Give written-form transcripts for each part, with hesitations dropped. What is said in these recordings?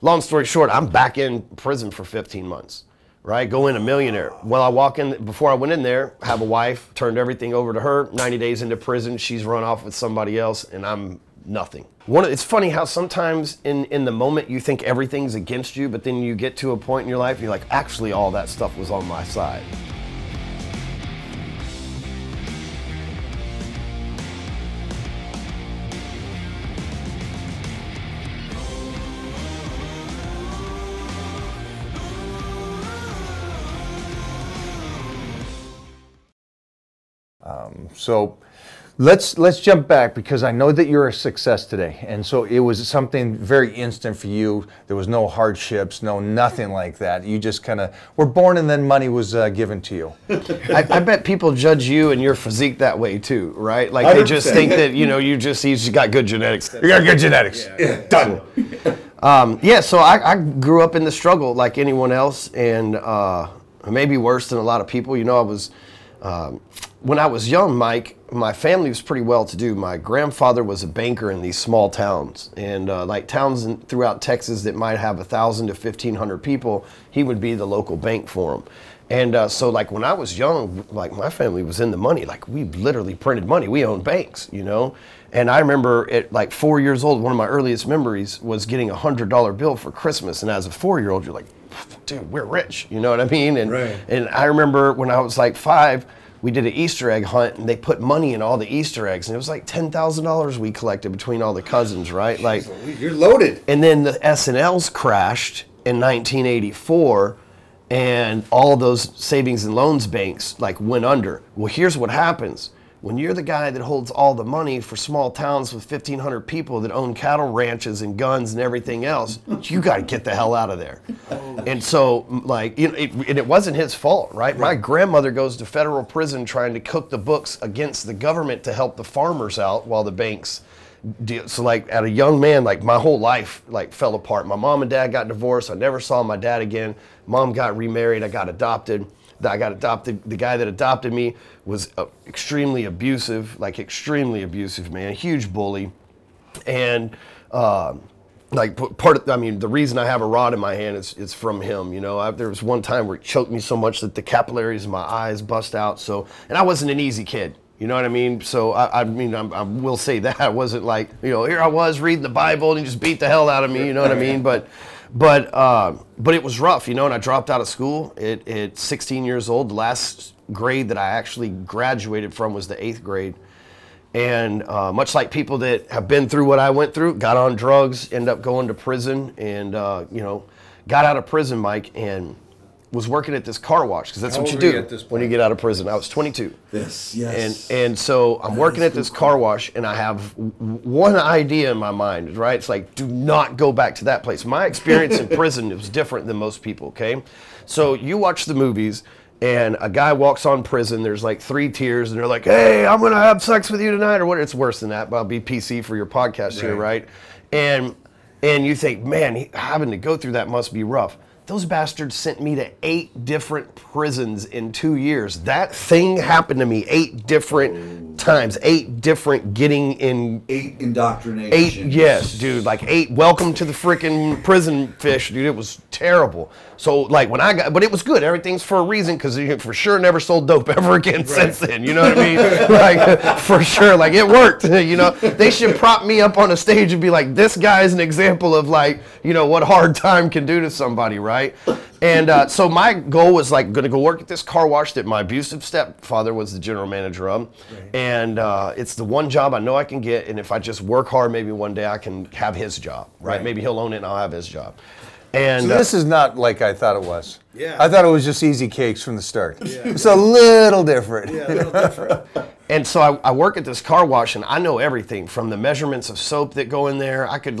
Long story short, I'm back in prison for 15 months, right? Go in a millionaire. Well, I walk in, before I went in there, have a wife, turned everything over to her, 90 days into prison, she's run off with somebody else, and I'm nothing. It's funny how sometimes in the moment you think everything's against you, but then you get to a point in your life, and you're like, actually all that stuff was on my side. So let's jump back, because I know that you're a success today, and so it was something very instant for you. There was no hardships, nothing like that. You just kind of were born, and then money was given to you. I bet people judge you and your physique that way too, right? Like 100%. They just think that you just got good genetics. You got good genetics. Yeah. Done. Yeah. So I grew up in the struggle like anyone else, and maybe worse than a lot of people. I was. When I was young, Mike, my family was pretty well-to-do. My grandfather was a banker in these small towns, and like towns throughout Texas that might have 1,000 to 1,500 people, he would be the local bank for them. And so like when I was young, like my family was in the money. Like we literally printed money. We owned banks, And I remember at like 4 years old, one of my earliest memories was getting a $100 bill for Christmas. And as a 4-year-old, you're like, dude, we're rich. You know what I mean? And, right. And I remember when I was like 5, we did an Easter egg hunt, and they put money in all the Easter eggs, and it was like $10,000 we collected between all the cousins, right? Like, you're loaded. And then the S&Ls crashed in 1984, and all those savings and loans banks like went under. Well, here's what happens. When you're the guy that holds all the money for small towns with 1,500 people that own cattle ranches and guns and everything else, you got to get the hell out of there. And so, like, it wasn't his fault, right? My grandmother goes to federal prison trying to cook the books against the government to help the farmers out while the banks deal. So, like, at a young man, like, my whole life, like, fell apart. My mom and dad got divorced. I never saw my dad again. Mom got remarried. I got adopted. The guy that adopted me was extremely abusive, man, huge bully. And the reason I have a rod in my hand is from him. There was one time where he choked me so much that the capillaries in my eyes bust out. So, and I wasn't an easy kid. You know what I mean? So, I will say that. I wasn't like, here I was reading the Bible and he just beat the hell out of me, you know what I mean? But it was rough, and I dropped out of school at 16 years old. The last grade that I actually graduated from was the 8th grade. And much like people that have been through what I went through, got on drugs, ended up going to prison, and, got out of prison, Mike, and was working at this car wash, because that's what you do when you get out of prison. I was 22. Yes. And so I'm working at this car wash, and I have one idea in my mind, right? It's like, do not go back to that place. My experience in prison was different than most people, okay? So you watch the movies, and a guy walks on prison, there's like 3 tiers, and they're like, hey, I'm going to have sex with you tonight, or what? It's worse than that, but I'll be PC for your podcast here, right? And you think, man, having to go through that must be rough. Those bastards sent me to 8 different prisons in 2 years. That thing happened to me 8 different times. 8 different getting in. 8 indoctrinations. 8, yes, dude. Like 8. Welcome to the freaking prison fish, dude. It was terrible. So like when but it was good. Everything's for a reason, because for sure never sold dope ever again since then. You know what I mean? Like for sure. Like it worked. They should prop me up on a stage and be like, this guy is an example of like, what hard time can do to somebody, right? And so my goal was like going to go work at this car wash that my abusive stepfather was the general manager of. Right. And it's the one job I know I can get. And if I just work hard, maybe one day I can have his job, right? Maybe he'll own it and I'll have his job. And so this is not like I thought it was. Yeah. I thought it was just easy cakes from the start. Yeah. It's a little different. Yeah, a little different. And so I work at this car wash, and I know everything from the measurements of soap that go in there. I could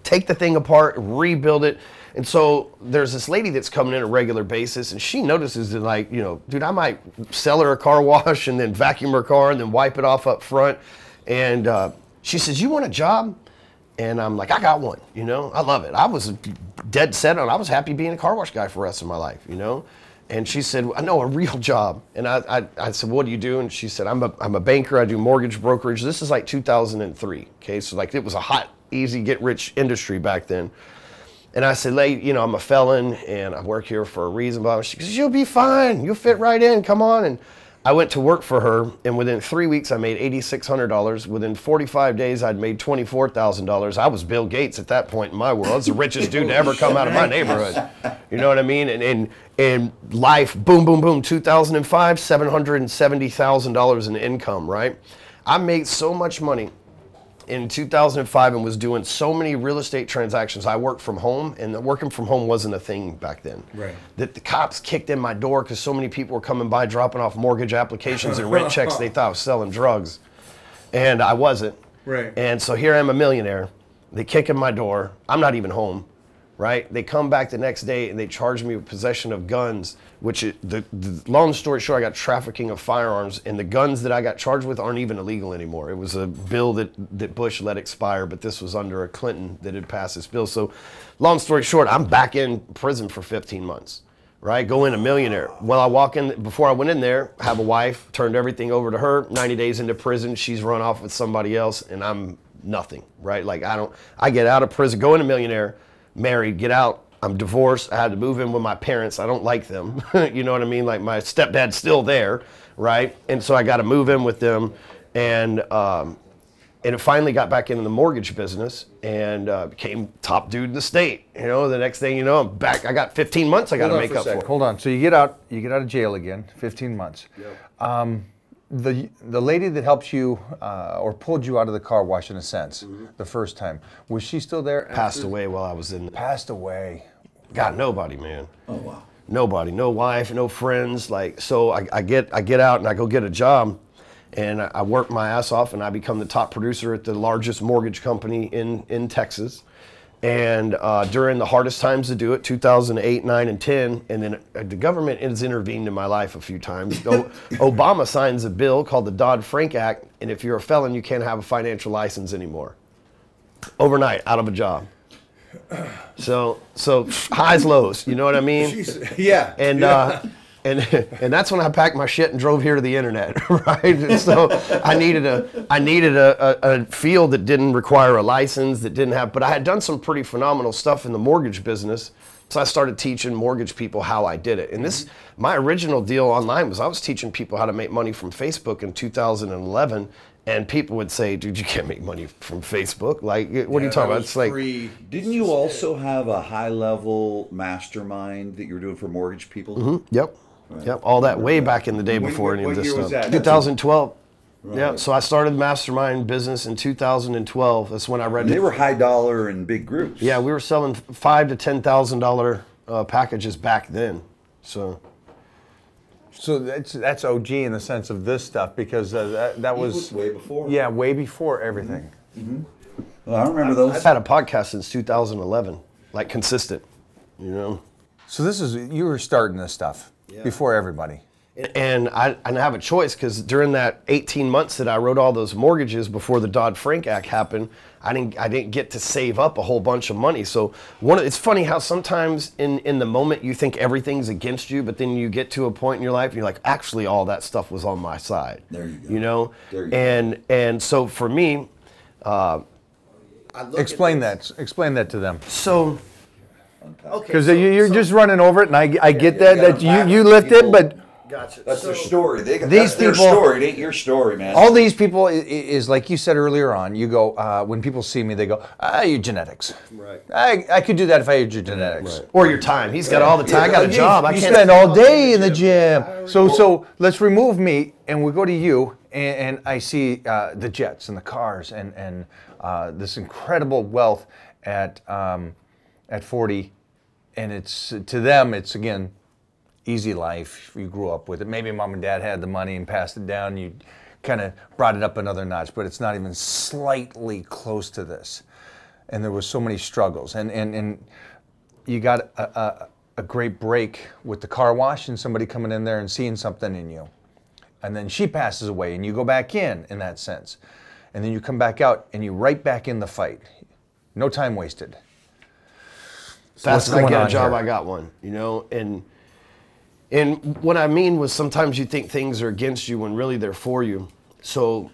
take the thing apart, rebuild it. And so there's this lady that's coming in on a regular basis, and she notices that, like, dude, I might sell her a car wash and then vacuum her car and then wipe it off up front. And she says, you want a job? And I'm like, I got one, I love it. I was dead set on, I was happy being a car wash guy for the rest of my life, And she said, I know, a real job. And I said, what do you do? And she said, I'm a banker, I do mortgage brokerage. This is like 2003, okay? So like it was a hot, easy, get rich industry back then. And I said, you know, I'm a felon and I work here for a reason. Blah. She goes, you'll be fine. You'll fit right in. Come on. And I went to work for her, and within 3 weeks, I made $8,600. Within 45 days, I'd made $24,000. I was Bill Gates at that point in my world. I was the richest dude to ever come out of my neighborhood. You know what I mean? And life, boom, boom, boom. 2005, $770,000 in income, right? I made so much money in 2005 and was doing so many real estate transactions. I worked from home, and working from home wasn't a thing back then. Right. That the cops kicked in my door because so many people were coming by dropping off mortgage applications and rent checks. They thought I was selling drugs, and I wasn't. Right. And so here I am, a millionaire. They kick in my door. I'm not even home, right? They come back the next day and they charge me with possession of guns, which the long story short, I got trafficking of firearms, and the guns that I got charged with aren't even illegal anymore. It was a bill that Bush let expire, but this was under a Clinton that had passed this bill. So long story short, I'm back in prison for 15 months, right? Go in a millionaire. Well, I walk in, before I went in there, have a wife, turned everything over to her, 90 days into prison, she's run off with somebody else, and I'm nothing, right? Like I get out of prison, go in a millionaire, married, get out, I'm divorced, I had to move in with my parents, I don't like them, you know what I mean? Like my stepdad's still there, right? And so I got to move in with them, and it finally got back into the mortgage business, and became top dude in the state. You know, the next thing you know, I'm back, I got 15 months I got to make up for. Hold on, so you get out of jail again, 15 months. Yep. The lady that helped you or pulled you out of the car wash, in a sense, the first time, was she still there? Passed away while I was in. Passed away. Got nobody, man. Oh, wow. Nobody, no wife, no friends. Like, so I get out and I go get a job, and I work my ass off, and I become the top producer at the largest mortgage company in Texas. And during the hardest times to do it, 2008, 9, and 10, and then the government has intervened in my life a few times. Obama signs a bill called the Dodd-Frank Act, and if you're a felon, you can't have a financial license anymore. Overnight, out of a job. So highs, lows, you know what I mean? Jeez. Yeah. And yeah. And that's when I packed my shit and drove here to the internet, right? And so I needed a field that didn't require a license, that didn't have, but I had done some pretty phenomenal stuff in the mortgage business. So I started teaching mortgage people how I did it. And my original deal online was I was teaching people how to make money from Facebook in 2011. And people would say, dude, you can't make money from Facebook. Like, what are you talking about? It's like, Didn't you also have a high-level mastermind that you were doing for mortgage people? Mm-hmm. Yep. Right. Yep. All that way back in the day before any of this stuff. Was that? 2012. Right. Yeah. So I started the mastermind business in 2012. That's when I read. They were high dollar and big groups. Yeah, we were selling $5,000 to $10,000 packages back then. So that's OG in the sense of this stuff, because that was way before. Yeah, way before everything. Mm-hmm. Well, I remember those. I've had a podcast since 2011, like consistent, you know. So you were starting this stuff before everybody. And I didn't have a choice, because during that 18 months that I wrote all those mortgages before the Dodd-Frank Act happened, I didn't get to save up a whole bunch of money. So it's funny how sometimes in the moment you think everything's against you, but then you get to a point in your life and you're like, actually all that stuff was on my side. There you go. You know? There you go. And so for me, explain that to them. So Okay. Because you're just running over it, and I get that you lift it, but gotcha. That's their story. That's their people, story. It ain't your story, man. All these people is like you said earlier on. You go when people see me, they go, your genetics. Right. I could do that if I had your genetics. Right. Or your time. He's got all the time. I got a job. I can't can't spend all day in the gym. So let's remove me, and we go to you, and I see the jets and the cars and this incredible wealth at 40, and it's to them it's again easy life. You grew up with it. Maybe mom and dad had the money and passed it down. You kind of brought it up another notch, but it's not even slightly close to this. And there was so many struggles, and you got a great break with the car wash and somebody coming in there and seeing something in you, and then she passes away and you go back in that sense, and then you come back out and you're right back in the fight. No time wasted. So that's I get a job, I got one, you know, and what I mean was sometimes you think things are against you when really they're for you. So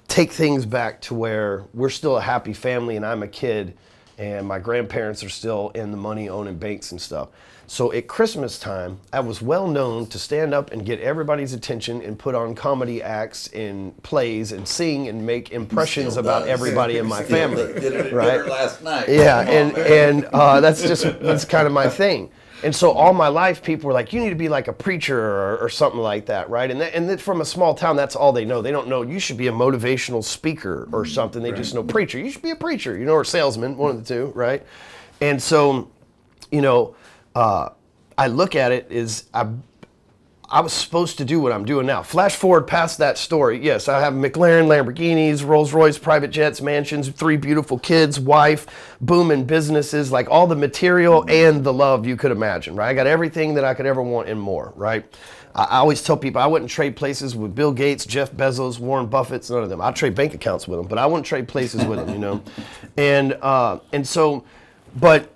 take things back to where we're still a happy family and I'm a kid, and my grandparents are still in the money owning banks and stuff. So at Christmas time, I was well known to stand up and get everybody's attention and put on comedy acts and plays and sing and make impressions about everybody in my family. Did it at right? dinner last night. Yeah, and that's kind of my thing. And so all my life, people were like, you need to be like a preacher or something like that, right? And then from a small town, that's all they know. They don't know you should be a motivational speaker or something. They just know preacher. You should be a preacher, or salesman, one of the two, right? And so, I look at it as I was supposed to do what I'm doing now. Flash forward past that story. Yes, I have McLaren, Lamborghinis, Rolls Royce, private jets, mansions, 3 beautiful kids, wife, booming businesses, like all the material and the love you could imagine, right? I got everything that I could ever want and more, right? I always tell people I wouldn't trade places with Bill Gates, Jeff Bezos, Warren Buffett, none of them. I'd trade bank accounts with them, but I wouldn't trade places with them, And so, but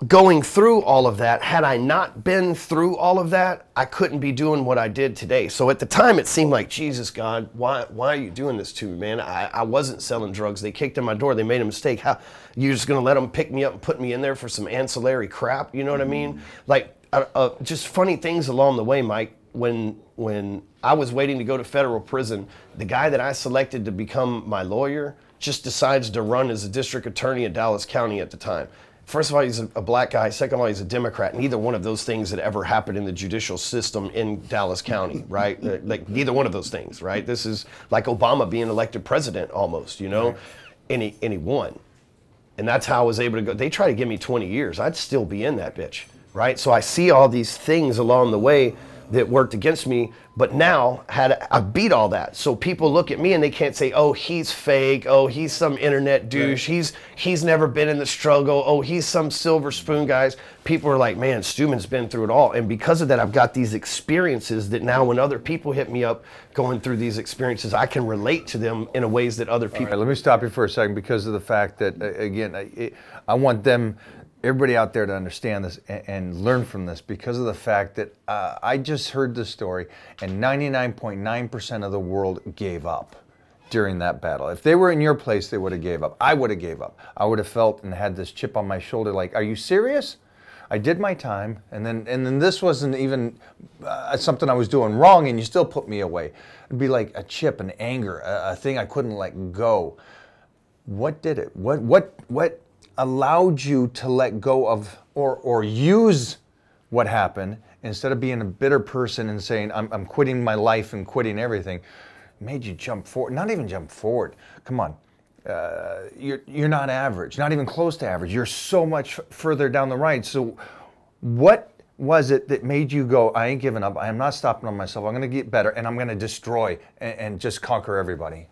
going through all of that, had I not been through all of that, I couldn't be doing what I did today. So at the time, it seemed like, Jesus, God, why are you doing this to me, man? I wasn't selling drugs. They kicked in my door. They made a mistake. How you're just going to let them pick me up and put me in there for some ancillary crap? You know what I mean? Like, just funny things along the way, Mike. When I was waiting to go to federal prison, the guy that I selected to become my lawyer just decides to run as a district attorney in Dallas County at the time. First of all, he's a black guy. Second of all, he's a Democrat. Neither one of those things had ever happened in the judicial system in Dallas County, right? Like neither one of those things, right? This is like Obama being elected president almost, Right. And he won. And that's how I was able to go. They try to give me 20 years. I'd still be in that bitch, right? So I see all these things along the way that worked against me, but now I beat all that. So people look at me and they can't say, oh, he's fake. Oh, he's some internet douche. Right. He's never been in the struggle. Oh, he's some silver spoon, guys. People are like, man, Stewman's been through it all. And because of that, I've got these experiences that now when other people hit me up going through these experiences, I can relate to them in a ways that other people. All right, let me stop you for a second because of the fact that, again, I want everybody out there to understand this and learn from this because of the fact that I just heard this story and 99.9% of the world gave up during that battle. If they were in your place, they would have gave up. I would have gave up. I would have felt and had this chip on my shoulder like, are you serious? I did my time and then this wasn't even something I was doing wrong and you still put me away. It'd be like a chip, an anger, a thing I couldn't let go. What did it? What allowed you to let go of or use what happened instead of being a bitter person and saying I'm quitting my life and quitting everything? It made you jump forward. Not even jump forward. Come on, you're not average, not even close to average. You're so much further down the right. So what was it that made you go, I ain't giving up, I am not stopping on myself, I'm going to get better and I'm going to destroy and just conquer everybody?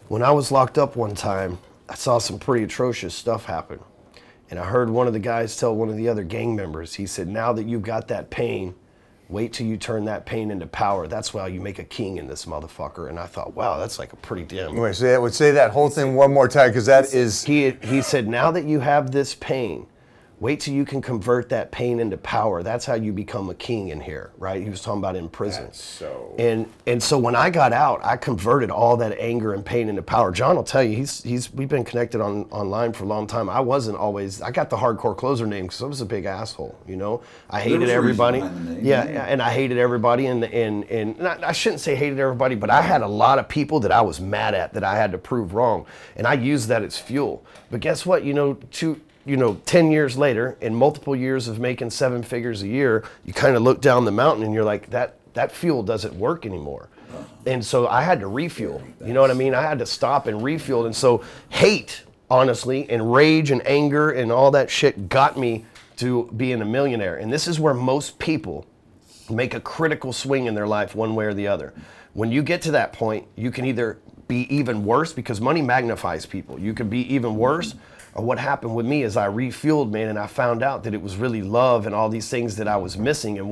When I was locked up one time, I saw some pretty atrocious stuff happen. And I heard one of the guys tell one of the other gang members, he said, now that you've got that pain, wait till you turn that pain into power. That's why you make a king in this motherfucker. And I thought, wow, that's like a pretty damn... Wait, say that whole thing one more time, because that is... He said, now that you have this pain, wait till you can convert that pain into power. That's how you become a king in here, right? He was talking about in prison. That's so... And so when I got out, I converted all that anger and pain into power. John will tell you, we've been connected online for a long time. I got the Hardcore Closer name because I was a big asshole, I hated everybody. Yeah, and I hated everybody, and I shouldn't say hated everybody, but I had a lot of people that I was mad at that I had to prove wrong, and I used that as fuel. But guess what? 10 years later, in multiple years of making 7 figures a year, you kind of look down the mountain and you're like, that fuel doesn't work anymore. And so I had to refuel, you know what I mean? I had to stop and refuel. And so hate, honestly, and rage and anger and all that shit got me to being a millionaire. And this is where most people make a critical swing in their life one way or the other. When you get to that point, you can either be even worse, because money magnifies people. You can be even worse. Or what happened with me is I refueled, man, and I found out that it was really love and all these things that I was missing. And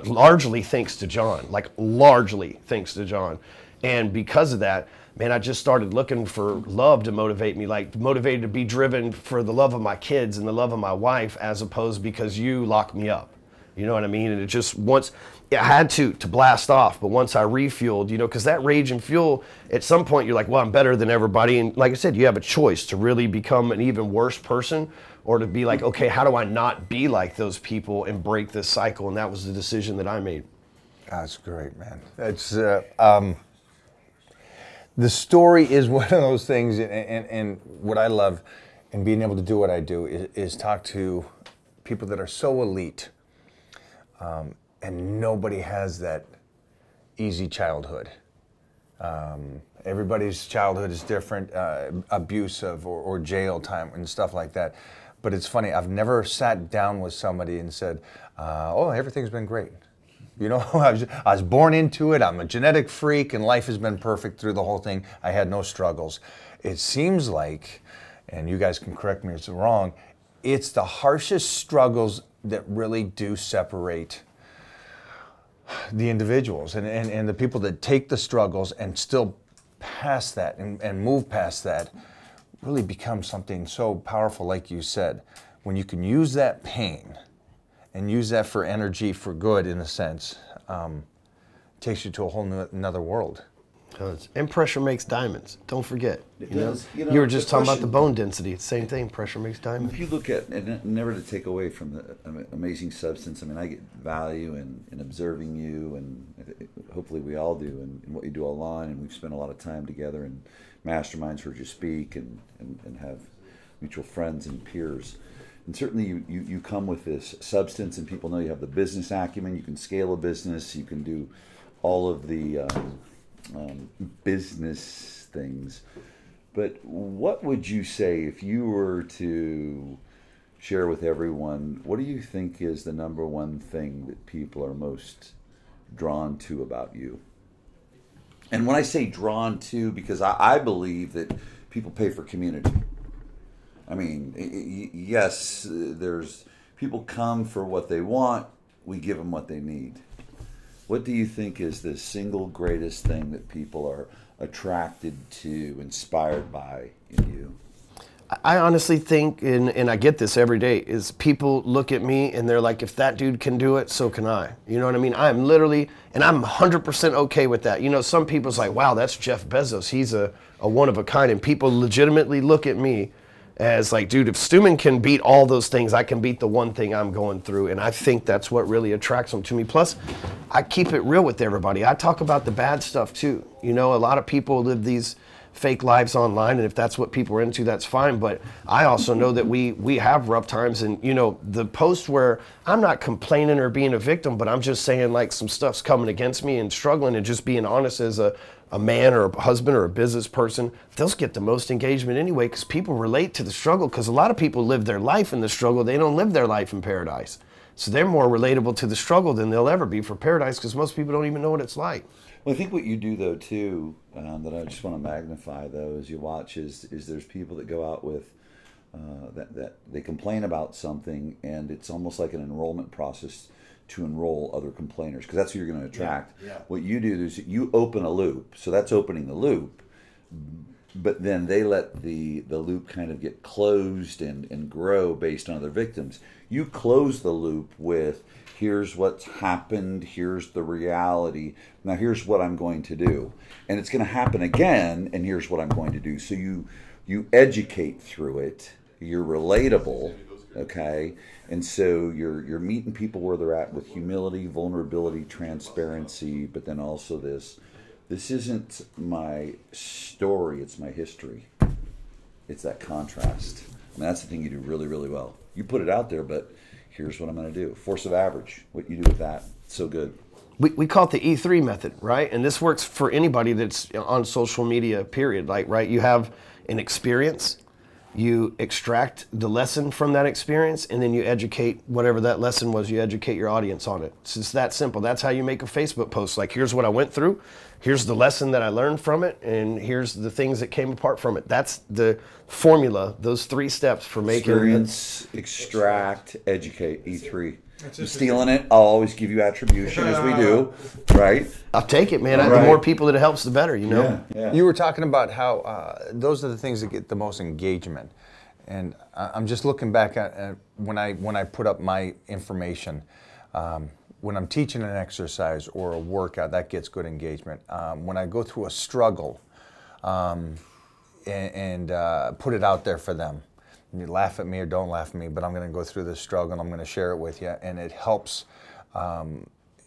largely thanks to John, largely thanks to John. And because of that, man, I just started looking for love to motivate me, motivated to be driven for the love of my kids and the love of my wife, as opposed because you locked me up. You know what I mean? And it just I had to blast off, but once I refueled, you know, because that rage and fuel, at some point you're like, well, I'm better than everybody. And like I said, you have a choice to really become an even worse person, or to be like, okay, how do I not be like those people and break this cycle? And that was the decision that I made. That's great, man. That's the story is one of those things, and what I love in being able to do what I do is talk to people that are so elite, and nobody has that easy childhood. Everybody's childhood is different, abusive or jail time and stuff like that. But it's funny, I've never sat down with somebody and said, oh, everything's been great. You know, I was born into it, I'm a genetic freak, and life has been perfect through the whole thing. I had no struggles. It seems like, and you guys can correct me if it's wrong, it's the harshest struggles that really do separate the individuals and the people that take the struggles and still pass that and move past that really become something so powerful, like you said. When you can use that pain and use that for energy, for good, in a sense, takes you to a whole another world. And pressure makes diamonds. Don't forget. It does. You were just talking about the bone density. It's the same thing. Pressure makes diamonds. If you look at, and never to take away from the amazing substance, I mean, I get value in observing you, and hopefully we all do, and what you do online, and we've spent a lot of time together in masterminds, heard you speak, and have mutual friends and peers. And certainly you come with this substance, and people know you have the business acumen. You can scale a business. You can do all of the business things. But what would you say if you were to share with everyone, what do you think is the number one thing that people are most drawn to about you? And when I say drawn to, because I believe that people pay for community. I mean, yes, there's people come for what they want. We give them what they need. What do you think is the single greatest thing that people are attracted to, inspired by in you? I honestly think, and I get this every day, is people look at me and they're like, if that dude can do it, so can I. You know what I mean? I'm literally, and I'm 100% okay with that. You know, some people's like, wow, that's Jeff Bezos. He's a one of a kind. And people legitimately look at me as like, dude, if Stewman can beat all those things, I can beat the one thing I'm going through. And I think that's what really attracts them to me. Plus, I keep it real with everybody. I talk about the bad stuff too. You know, a lot of people live these fake lives online, and if that's what people are into, that's fine. But I also know that we have rough times, and you know, the post where I'm not complaining or being a victim, but I'm just saying like some stuff's coming against me and struggling, and just being honest as a man or a husband or a business person, those get the most engagement anyway, because people relate to the struggle, because a lot of people live their life in the struggle. They don't live their life in paradise. So they're more relatable to the struggle than they'll ever be for paradise, because most people don't even know what it's like. Well, I think what you do, though, too, that I just want to magnify, though, as you watch, is there's people that go out with, that they complain about something, and it's almost like an enrollment process to enroll other complainers, because that's who you're going to attract. Yeah. What you do is you open a loop, so that's opening the loop, but then they let the loop kind of get closed and grow based on other victims. You close the loop with, here's what's happened, here's the reality, now here's what I'm going to do. And it's going to happen again, and here's what I'm going to do. So you educate through it, you're relatable, okay? And so you're meeting people where they're at with humility, vulnerability, transparency, but then also this isn't my story, it's my history. It's that contrast. I mean, that's the thing you do really, really well. You put it out there, but here's what I'm going to do. Force of average. What you do with that, so good. We call it the E3 method, right? And this works for anybody that's on social media, period. Like, right, you have an experience, you extract the lesson from that experience, and then you educate whatever that lesson was, you educate your audience on it. It's just that simple. That's how you make a Facebook post. Like, here's what I went through, here's the lesson that I learned from it, and here's the things that came apart from it. That's the formula, those 3 steps for making experience, extract, educate, E3. I'm stealing it. I'll always give you attribution, as we do, right? I'll take it, man. Right. The more people that it helps, the better, you know? Yeah. You were talking about how those are the things that get the most engagement. And I'm just looking back at when I put up my information. When I'm teaching an exercise or a workout, that gets good engagement. When I go through a struggle and put it out there for them, you laugh at me or don't laugh at me, but I'm going to go through this struggle and I'm going to share it with you, and it helps.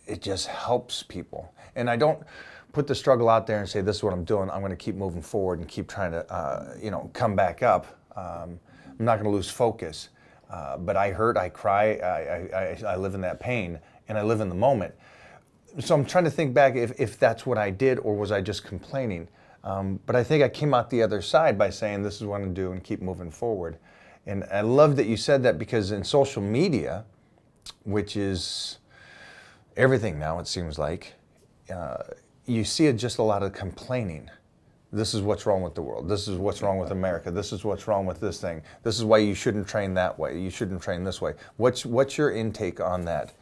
It just helps people. And I don't put the struggle out there and say, this is what I'm doing. I'm going to keep moving forward and keep trying to, come back up. I'm not going to lose focus. But I hurt, I cry, I live in that pain, and I live in the moment. So I'm trying to think back if that's what I did, or was I just complaining? But I think I came out the other side by saying, this is what I'm going to do and keep moving forward. And I love that you said that, because in social media, which is everything now, it seems like, you see just a lot of complaining. This is what's wrong with the world. This is what's wrong with America. This is what's wrong with this thing. This is why you shouldn't train that way. You shouldn't train this way. What's your intake on that?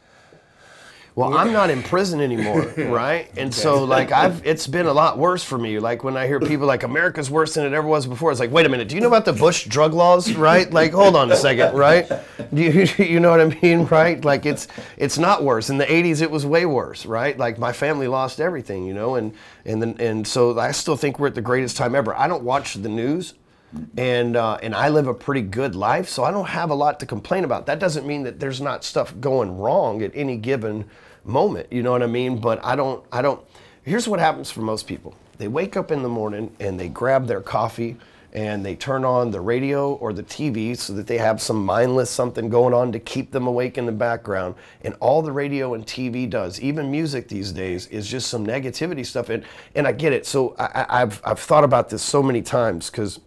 Well, I'm not in prison anymore, right? And so, like, it's been a lot worse for me. Like, when I hear people like, America's worse than it ever was before, it's like, wait a minute, do you know about the Bush drug laws, right? Like, hold on a second, right? You know what I mean, right? Like, it's not worse. In the 80s, it was way worse, right? Like, my family lost everything, and so I still think we're at the greatest time ever. I don't watch the news. And I live a pretty good life, so I don't have a lot to complain about. That doesn't mean that there's not stuff going wrong at any given moment, you know what I mean? But I don't, here's what happens for most people. They wake up in the morning and they grab their coffee and they turn on the radio or the TV so that they have some mindless something going on to keep them awake in the background. And all the radio and TV does, even music these days, is just some negativity stuff. And I get it. So I've thought about this so many times, because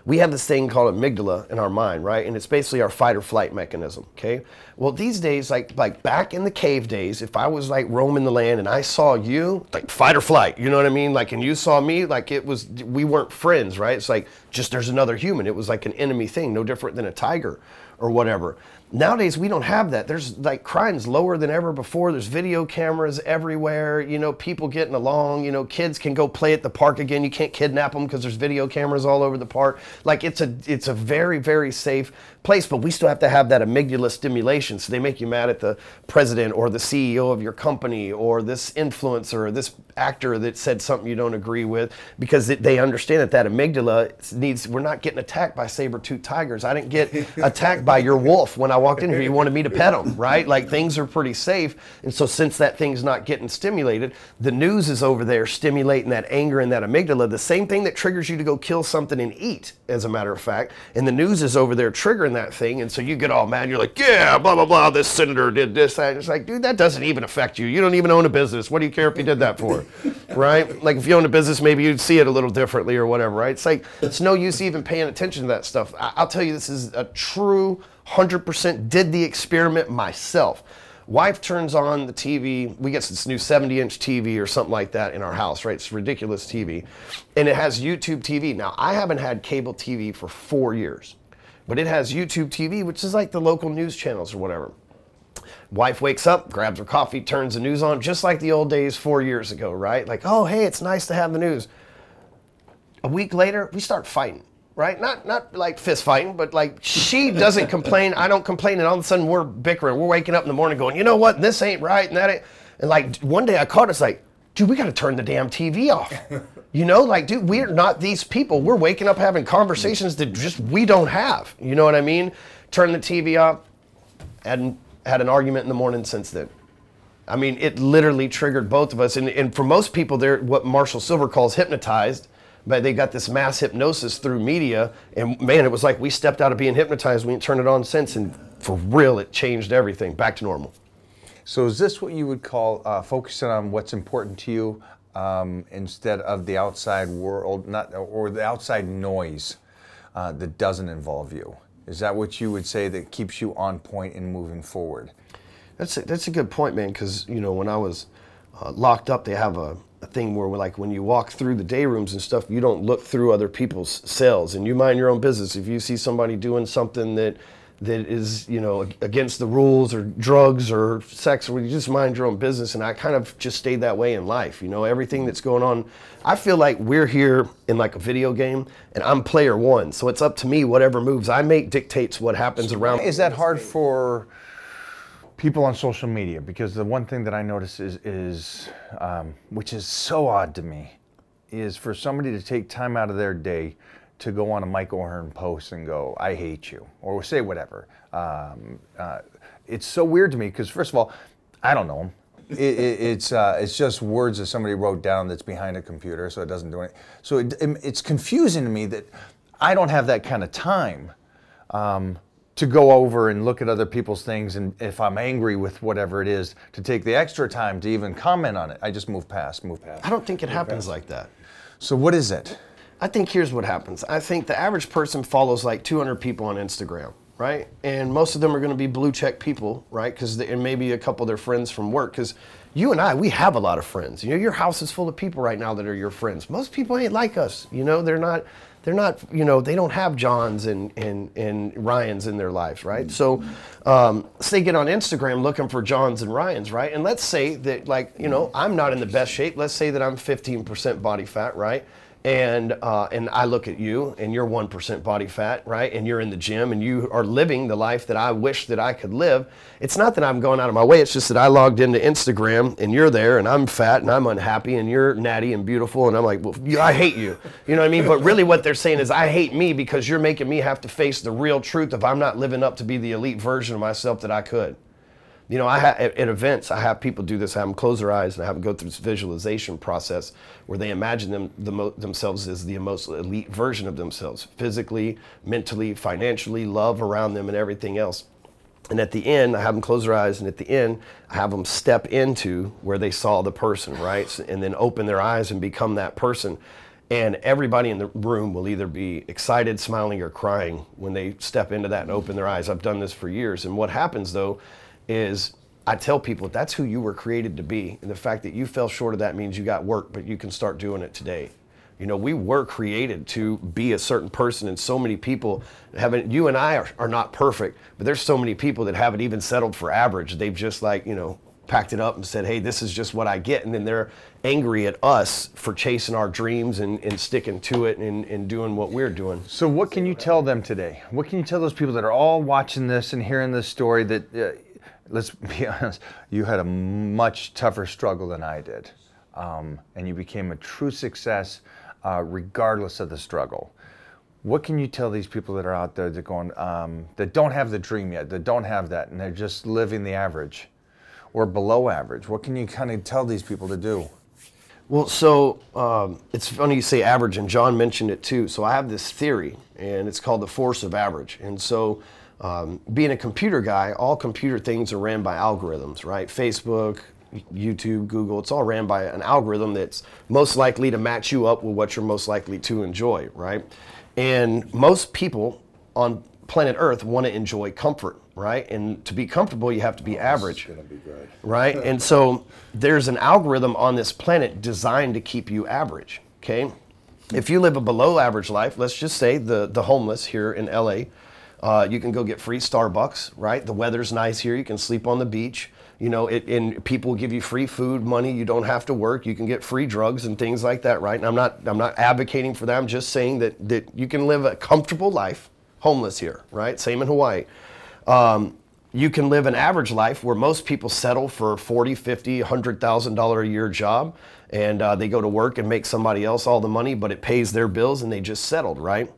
we have this thing called amygdala in our mind, right? And it's basically our fight or flight mechanism, okay? Well, these days, like back in the cave days, if I was like roaming the land and I saw you, like fight or flight, you know what I mean? Like, and you saw me, like we weren't friends, right? It's like, just there's another human. It was like an enemy thing, no different than a tiger or whatever. Nowadays, we don't have that. There's like crime's lower than ever before. There's video cameras everywhere, people getting along, kids can go play at the park again. You can't kidnap them because there's video cameras all over the park. Like, it's a very, very safe place, but we still have to have that amygdala stimulation. So they make you mad at the president or the CEO of your company or this influencer or this actor that said something you don't agree with, because they understand that amygdala needs, we're not getting attacked by saber-toothed tigers. I didn't get attacked by your wolf when I walked in here. You wanted me to pet him, right? Like, things are pretty safe. And so since that thing's not getting stimulated, the news is over there stimulating that anger and that amygdala, the same thing that triggers you to go kill something and eat, as a matter of fact. And the news is over there triggering that thing. And so you get all mad. You're like, yeah, blah, blah, blah, this senator did this, that. And it's like, dude, that doesn't even affect you. You don't even own a business. What do you care if he did that for? Right? Like, if you own a business, maybe you'd see it a little differently or whatever, right? It's like, it's no use even paying attention to that stuff. I'll tell you, this is a true 100% did the experiment myself. Wife turns on the TV. We get this new 70-inch TV or something like that in our house, right? It's ridiculous TV. And it has YouTube TV. Now, I haven't had cable TV for 4 years, but it has YouTube TV, which is like the local news channels or whatever. Wife wakes up, grabs her coffee, turns the news on, just like the old days 4 years ago, right? Like, oh, hey, it's nice to have the news. A week later, we start fighting. Right? Not like fist fighting, but like, she doesn't complain, I don't complain, and all of a sudden we're bickering. We're waking up in the morning going, you know what, this ain't right, and that ain't. And like, one day I caught us like, dude, we got to turn the damn TV off. Like, dude, we're not these people. We're waking up having conversations that just we don't have. You know what I mean? Turn the TV off. Hadn't had an argument in the morning since then. I mean, it literally triggered both of us. And for most people, they're what Marshall Silver calls hypnotized. But they got this mass hypnosis through media, and man, it was like we stepped out of being hypnotized. We didn't turn it on since, and for real, it changed everything back to normal. So is this what you would call focusing on what's important to you instead of the outside world, or the outside noise that doesn't involve you? Is that what you would say that keeps you on point and moving forward? That's a good point, man, because when I was locked up, they have a thing where, like, when you walk through the day rooms and stuff, you don't look through other people's cells, and you mind your own business. If you see somebody doing something that is, against the rules, or drugs or sex, or you just mind your own business. And I kind of just stayed that way in life. Everything that's going on, I feel like we're here in like a video game, and I'm player one. So it's up to me, whatever moves I make dictates what happens around. Is that hard for people on social media, because the one thing that I notice is which is so odd to me, is for somebody to take time out of their day to go on a Mike O'Hearn post and go, I hate you, or say whatever. It's so weird to me because, first of all, I don't know him. It's just words that somebody wrote down that's behind a computer, so it doesn't do anything. So it's confusing to me that I don't have that kind of time to go over and look at other people's things, and if I'm angry with whatever it is, to take the extra time to even comment on it. I just move past. I don't think it happens like that. So what is it? I think here's what happens. I think the average person follows like 200 people on Instagram, right? And most of them are going to be blue check people, right? And maybe a couple of their friends from work. Because you and I, we have a lot of friends. You know, your house is full of people right now that are your friends. Most people ain't like us. You know, they're not, you know, they don't have Johns and Ryans in their lives, right? So say get on Instagram looking for Johns and Ryans, right? And let's say that, like, you know, I'm not in the best shape. Let's say that I'm 15% body fat, right? And I look at you and you're 1% body fat, right? And you're in the gym and you are living the life that I wish that I could live. It's not that I'm going out of my way. It's just that I logged into Instagram and you're there and I'm fat and I'm unhappy and you're natty and beautiful. And I'm like, well, I hate you. You know what I mean? But really what they're saying is I hate me because you're making me have to face the real truth of I'm not living up to be the elite version of myself that I could. You know, at events, I have people do this. I have them close their eyes and I have them go through this visualization process where they imagine themselves as the most elite version of themselves, physically, mentally, financially, love around them and everything else. And at the end, I have them close their eyes, and at the end, I have them step into where they saw the person, right? And then open their eyes and become that person. And everybody in the room will either be excited, smiling, or crying when they step into that and open their eyes. I've done this for years. And what happens, though, is I tell people that's who you were created to be. And the fact that you fell short of that means you got work, but you can start doing it today. You know, we were created to be a certain person, and so many people haven't, you and I are not perfect, but there's so many people that haven't even settled for average. They've just, like, you know, packed it up and said, hey, this is just what I get. And then they're angry at us for chasing our dreams and sticking to it and doing what we're doing. So what can you tell them today? What can you tell those people that are all watching this and hearing this story that, let's be honest, you had a much tougher struggle than I did. And you became a true success regardless of the struggle. What can you tell these people that are out there that going, that don't have the dream yet, that don't have that, and they're just living the average or below average? What can you kind of tell these people to do? Well, so it's funny you say average, and John mentioned it too. So I have this theory, and it's called the force of average. And so being a computer guy, all computer things are ran by algorithms, right? Facebook, YouTube, Google, it's all ran by an algorithm that's most likely to match you up with what you're most likely to enjoy, right? And most people on planet Earth want to enjoy comfort, right? And to be comfortable, you have to be average, It's gonna be great. right? And so there's an algorithm on this planet designed to keep you average, okay? If you live a below average life, let's just say the homeless here in LA, you can go get free Starbucks, right? The weather's nice here. You can sleep on the beach. You know, and people give you free food, money. You don't have to work. You can get free drugs and things like that, right? And I'm not advocating for that. I'm just saying that you can live a comfortable life, homeless here, right? Same in Hawaii. You can live an average life where most people settle for $40, $50, $100,000 a year job, and they go to work and make somebody else all the money, but it pays their bills and they just settled, right?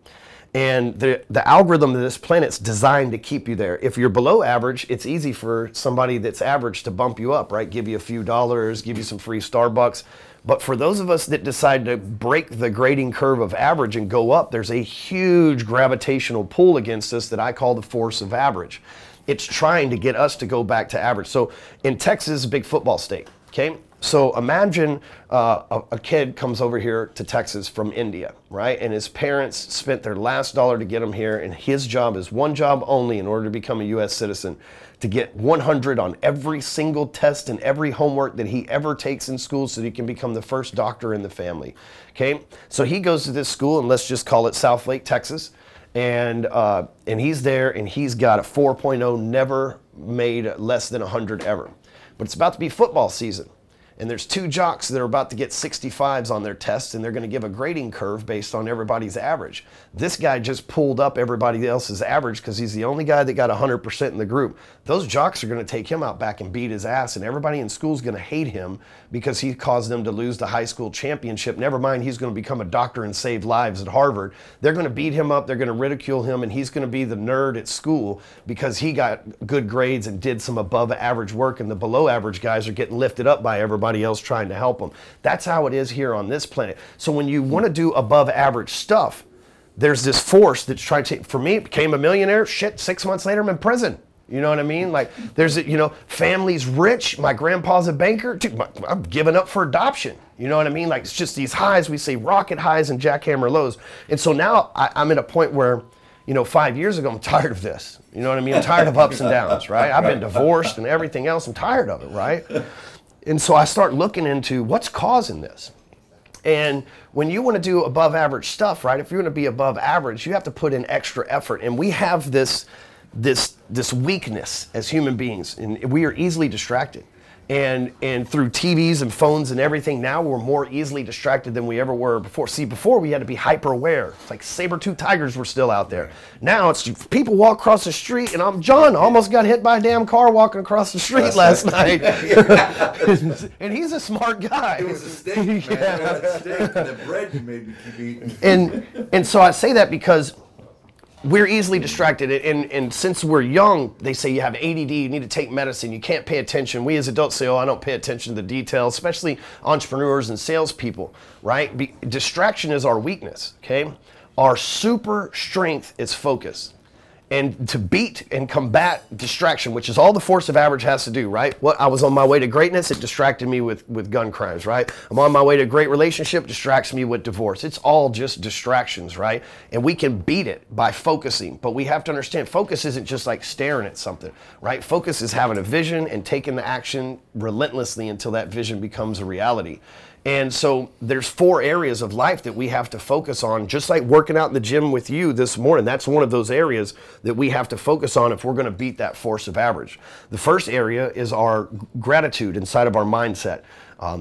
And the algorithm of this planet's designed to keep you there. If you're below average, it's easy for somebody that's average to bump you up, right? Give you a few dollars, give you some free Starbucks. But for those of us that decide to break the grading curve of average and go up, there's a huge gravitational pull against us that I call the force of average. It's trying to get us to go back to average. So in Texas, big football state, okay? So imagine a kid comes over here to Texas from India, right? And his parents spent their last dollar to get him here, and his job is one job only in order to become a U.S. citizen, to get 100 on every single test and every homework that he ever takes in school so that he can become the first doctor in the family, okay? So he goes to this school, and let's just call it Southlake, Texas, and he's there, and he's got a 4.0, never made less than 100 ever. But it's about to be football season. and there's 2 jocks that are about to get 65s on their test, and they're going to give a grading curve based on everybody's average. This guy just pulled up everybody else's average because he's the only guy that got 100% in the group. Those jocks are going to take him out back and beat his ass, and everybody in school is going to hate him because he caused them to lose the high school championship. Never mind, he's going to become a doctor and save lives at Harvard. They're going to beat him up, they're going to ridicule him, and he's going to be the nerd at school because he got good grades and did some above average work, and the below average guys are getting lifted up by everybody else trying to help them. That's how it is here on this planet. So when you want to do above average stuff, there's this force that's trying to, for me, became a millionaire, shit, 6 months later I'm in prison. You know what I mean? Like, there's, you know, family's rich, my grandpa's a banker, dude, I'm giving up for adoption. You know what I mean? Like, it's just these highs, we say rocket highs and jackhammer lows. And so now I'm at a point where, you know, 5 years ago, I'm tired of this. You know what I mean? I'm tired of ups and downs, right? I've been divorced and everything else. I'm tired of it, right? And so I start looking into what's causing this. And when you want to do above average stuff, right, if you're going to be above average, you have to put in extra effort. And we have this weakness as human beings, and we are easily distracted. And through TVs and phones and everything, now we're more easily distracted than we ever were before. See, before we had to be hyper aware. It's like saber-tooth tigers were still out there. Now it's people walk across the street, and John almost got hit by a damn car walking across the street last night. And he's a smart guy. It was a steak, man. Yeah. That steak and the bread you made me keep eating. And so I say that because we're easily distracted, and since we're young, they say you have ADD, you need to take medicine, you can't pay attention. We as adults say, oh, I don't pay attention to the details, especially entrepreneurs and salespeople, right? Distraction is our weakness, okay? Our super strength is focus. And to beat and combat distraction, which is all the force of average has to do, right? I was on my way to greatness, it distracted me with gun crimes, right? I'm on my way to a great relationship, distracts me with divorce. It's all just distractions, right? And we can beat it by focusing, but we have to understand focus isn't just like staring at something, right? Focus is having a vision and taking the action relentlessly until that vision becomes a reality. And so there's 4 areas of life that we have to focus on, just like working out in the gym with you this morning. That's one of those areas that we have to focus on if we're going to beat that force of average. The first area is our gratitude inside of our mindset.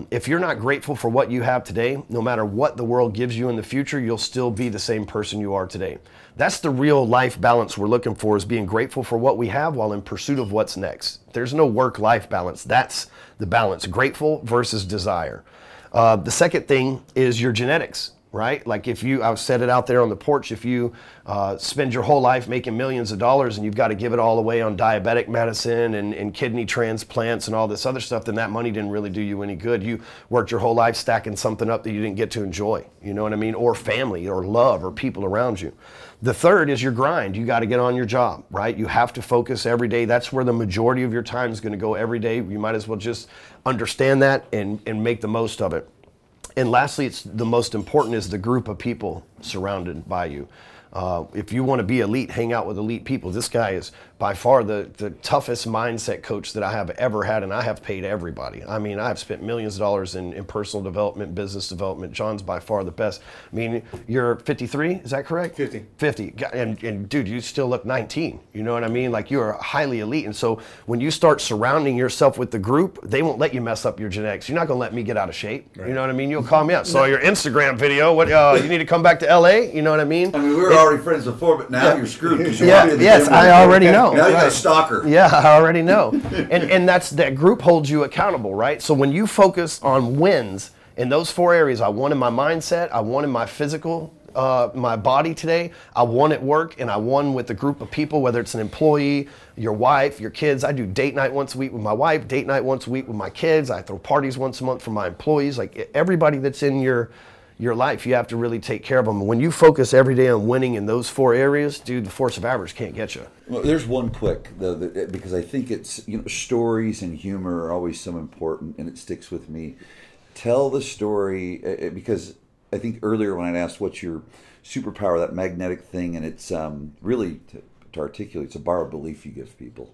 If you're not grateful for what you have today, no matter what the world gives you in the future, you'll still be the same person you are today. That's the real life balance we're looking for, is being grateful for what we have while in pursuit of what's next. There's no work-life balance. That's the balance, grateful versus desire. The second thing is your genetics, right? Like I've said it out there on the porch, if you spend your whole life making millions of dollars and you've got to give it all away on diabetic medicine and kidney transplants and all this other stuff, then that money didn't really do you any good. You worked your whole life stacking something up that you didn't get to enjoy, you know what I mean? Or family or love or people around you. The third is your grind. You got to get on your job, right? You have to focus every day. That's where the majority of your time is going to go every day. You might as well just understand that and make the most of it. And lastly, it's the most important is the group of people surrounded by you. If you want to be elite, hang out with elite people. This guy is by far the toughest mindset coach that I have ever had, and I have paid everybody. I mean, I have spent millions of dollars in personal development, business development. John's by far the best. I mean, you're 53, is that correct? 50. 50. And dude, you still look 19. You know what I mean? Like, you are highly elite. And so when you start surrounding yourself with the group, they won't let you mess up your genetics. You're not going to let me get out of shape. Right. You know what I mean? You'll call me up. So your Instagram video, what you need to come back to LA? You know what I mean? I mean, we were already friends before, but now you're screwed. Yes, I already know. Now you got a stalker. Yeah, I already know. And that group holds you accountable, right? So when you focus on wins in those 4 areas, I won in my mindset, I won in my physical, my body today, I won at work, and I won with a group of people, whether it's an employee, your wife, your kids. I do date night once a week with my wife, date night once a week with my kids. I throw parties once a month for my employees. Like, everybody that's in your life, you have to really take care of them. When you focus every day on winning in those 4 areas, dude, the force of average can't get you. Well, there's one quick, though, because I think it's, stories and humor are always so important, and it sticks with me. Tell the story, because I think earlier when I asked what's your superpower, that magnetic thing, and it's really, to articulate, it's a bar of belief you give people.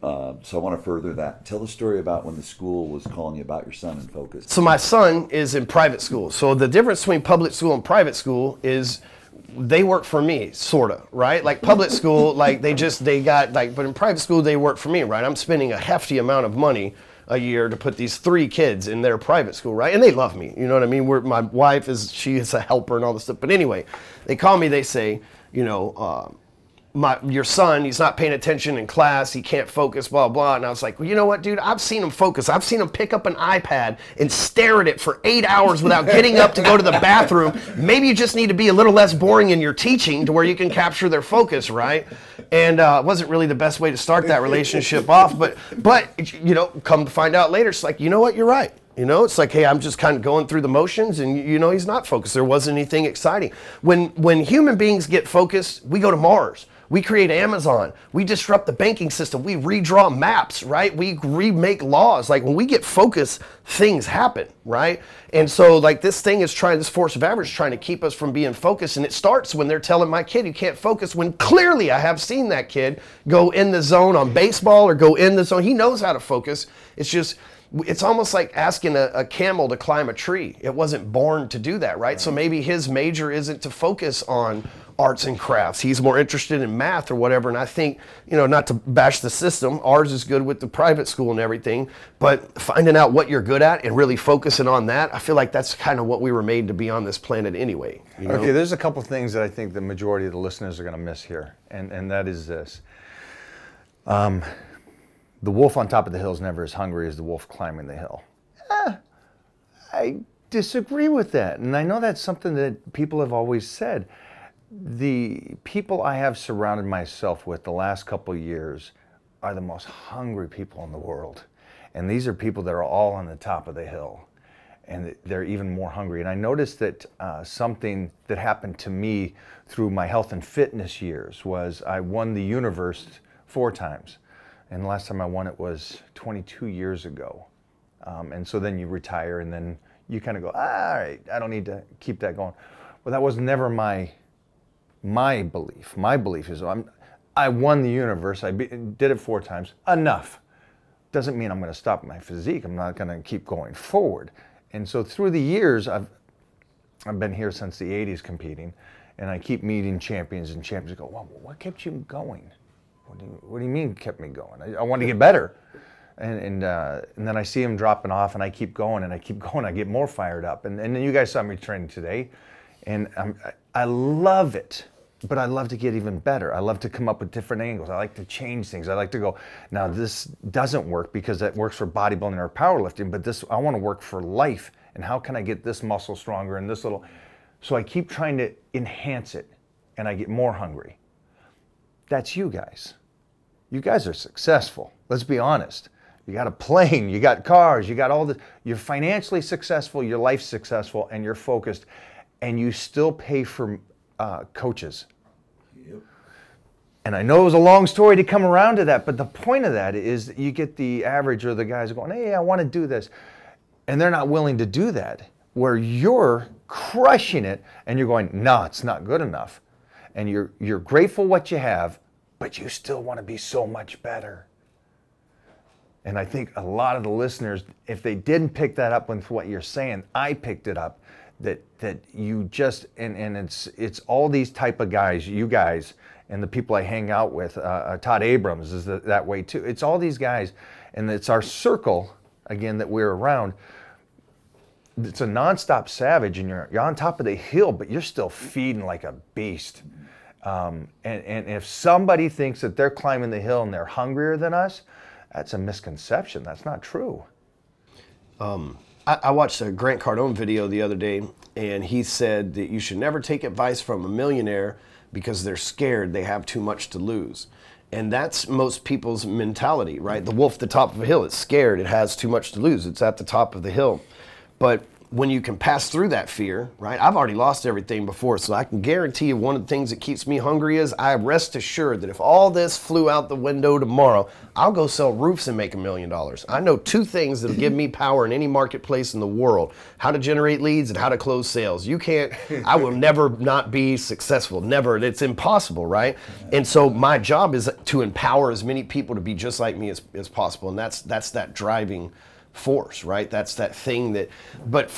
So I want to further that. Tell the story about when the school was calling you about your son in Focus. So my son is in private school. So the difference between public school and private school is they work for me, sort of, right? Like, public school, like, but in private school, they work for me, right? I'm spending a hefty amount of money a year to put these 3 kids in their private school, right? And they love me, you know what I mean? My wife she is a helper and all this stuff. But anyway, they call me, they say, you know, your son, he's not paying attention in class, he can't focus, blah, blah. And I was like, well, you know what, dude, I've seen him focus. I've seen him pick up an iPad and stare at it for 8 hours without getting up to go to the bathroom. Maybe you just need to be a little less boring in your teaching to where you can capture their focus, right? And it wasn't really the best way to start that relationship off, but you know, come to find out later, it's like, you know what, you're right. You know, it's like, hey, I'm just kind of going through the motions, and you know, he's not focused. There wasn't anything exciting. When human beings get focused, we go to Mars. We create Amazon. We disrupt the banking system. We redraw maps, right? We remake laws. Like when we get focused, things happen, right? And so like this force of average is trying to keep us from being focused. And it starts when they're telling my kid you can't focus, when clearly I have seen that kid go in the zone on baseball or go in the zone. He knows how to focus. It's almost like asking a camel to climb a tree. It wasn't born to do that, right? So maybe his major isn't to focus on arts and crafts. He's more interested in math or whatever. And I think, you know, not to bash the system, ours is good with the private school and everything, but finding out what you're good at and really focusing on that, I feel like that's kind of what we were made to be on this planet anyway. You know? Okay, there's a couple things that I think the majority of the listeners are going to miss here, and that is this. The wolf on top of the hill is never as hungry as the wolf climbing the hill. I disagree with that, and I know that's something that people have always said. The people I have surrounded myself with the last couple of years are the most hungry people in the world. And these are people that are all on the top of the hill. And they're even more hungry. And I noticed that something that happened to me through my health and fitness years was I won the universe 4 times. And the last time I won it was 22 years ago. And so then you retire and then you kind of go, all right, I don't need to keep that going. Well, that was never my belief. My belief is I won the universe. I did it 4 times. Enough. Doesn't mean I'm going to stop my physique. I'm not going to keep going forward. And so through the years, I've been here since the 80s competing, and I keep meeting champions, and champions go, well, what kept you going? What do you mean kept me going? I want to get better. And then I see them dropping off, and I keep going, and I keep going. I get more fired up. And then you guys saw me training today, and I love it. But I love to get even better. I love to come up with different angles. I like to change things. I like to go, now this doesn't work because that works for bodybuilding or powerlifting, but this, I want to work for life. And how can I get this muscle stronger and this little, so I keep trying to enhance it and I get more hungry. That's you guys. You guys are successful. Let's be honest. You got a plane, you got cars, you got all the, you're financially successful, your life's successful, and you're focused, and you still pay for coaches. Yep. And I know it was a long story to come around to that, but the point of that is that you get the average or the guys going, hey, I want to do this. And they're not willing to do that, where you're crushing it and you're going, no, it's not good enough. And you're grateful what you have, but you still want to be so much better. And I think a lot of the listeners, if they didn't pick that up with what you're saying, I picked it up. That you just, and it's all these type of guys, you guys, and the people I hang out with, Todd Abrams is that way too. It's all these guys, and it's our circle, again, that we're around. It's a nonstop savage, and you're on top of the hill, but you're still feeding like a beast. And if somebody thinks that they're climbing the hill and they're hungrier than us, that's a misconception. That's not true. I watched a Grant Cardone video the other day, and he said that you should never take advice from a millionaire because they're scared they have too much to lose. And that's most people's mentality, right? The wolf at the top of a hill, it's scared, it has too much to lose, it's at the top of the hill. But when you can pass through that fear, right? I've already lost everything before, so I can guarantee you one of the things that keeps me hungry is I rest assured that if all this flew out the window tomorrow, I'll go sell roofs and make $1 million. I know 2 things that'll give me power in any marketplace in the world: how to generate leads and how to close sales. You can't, I will never not be successful, never. It's impossible, right? And so my job is to empower as many people to be just like me as possible, and that's that driving force, right? That's that thing that, but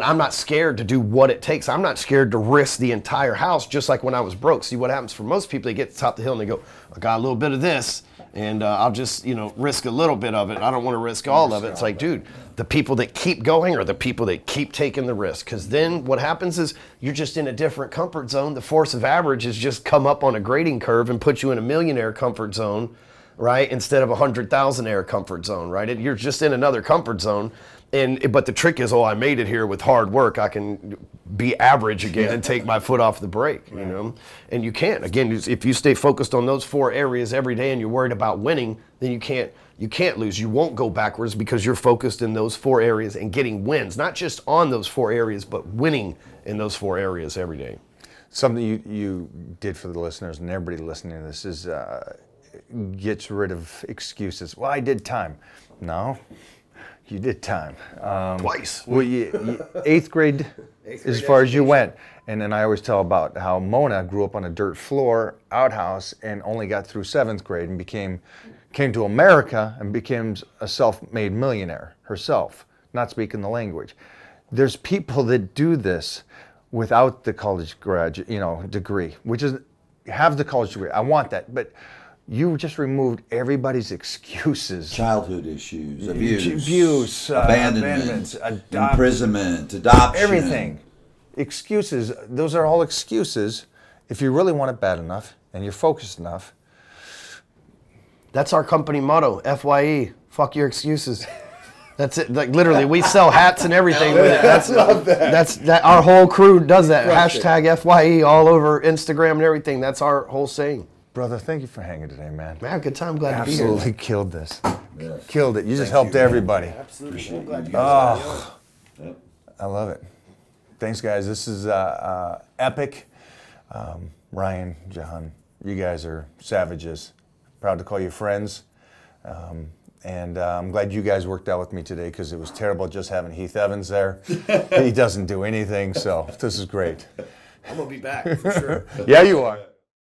I'm not scared to do what it takes. I'm not scared to risk the entire house, just like when I was broke. See what happens for most people, they get to the top of the hill and they go, I got a little bit of this, and I'll just, you know, risk a little bit of it. I don't want to risk all of it. It's like, dude, the people that keep going are the people that keep taking the risk. Because then what happens is you're just in a different comfort zone. The force of average has just come up on a grading curve and put you in a millionaire comfort zone, right? Instead of a 100,000-aire comfort zone, right? You're just in another comfort zone. But the trick is, oh, I made it here with hard work. I can be average again and take my foot off the brake, you know? And you can't. Again, if you stay focused on those 4 areas every day and you're worried about winning, then you can't lose. You won't go backwards because you're focused in those 4 areas and getting wins, not just on those 4 areas, but winning in those 4 areas every day. Something you did for the listeners and everybody listening to this is gets rid of excuses. Well, I did time. No. You did time. Twice. Well, 8th grade as far as you went. And then I always tell about how Mona grew up on a dirt floor outhouse and only got through 7th grade and came to America and became a self-made millionaire herself, not speaking the language. There's people that do this without the college degree, which is have the college degree. I want that, but you just removed everybody's excuses. Childhood issues, abuse, abandonment, imprisonment, adoption. Everything. Excuses. Those are all excuses. If you really want it bad enough and you're focused enough. That's our company motto, FYE, fuck your excuses. That's it. Like literally, we sell hats and everything with it. That's our whole crew does that. Hashtag FYE all over Instagram and everything. That's our whole saying. Brother, thank you for hanging today, man. Man, good time. Glad to be here. Absolutely killed this. Yes. Killed it. You just helped everybody. Absolutely. Glad you guys yep. I love it. Thanks, guys. This is epic. Ryan, Jahan, you guys are savages. Proud to call you friends. And I'm glad you guys worked out with me today because it was terrible just having Heath Evans there. He doesn't do anything, so this is great. I'm going to be back, for sure. Yeah, you are.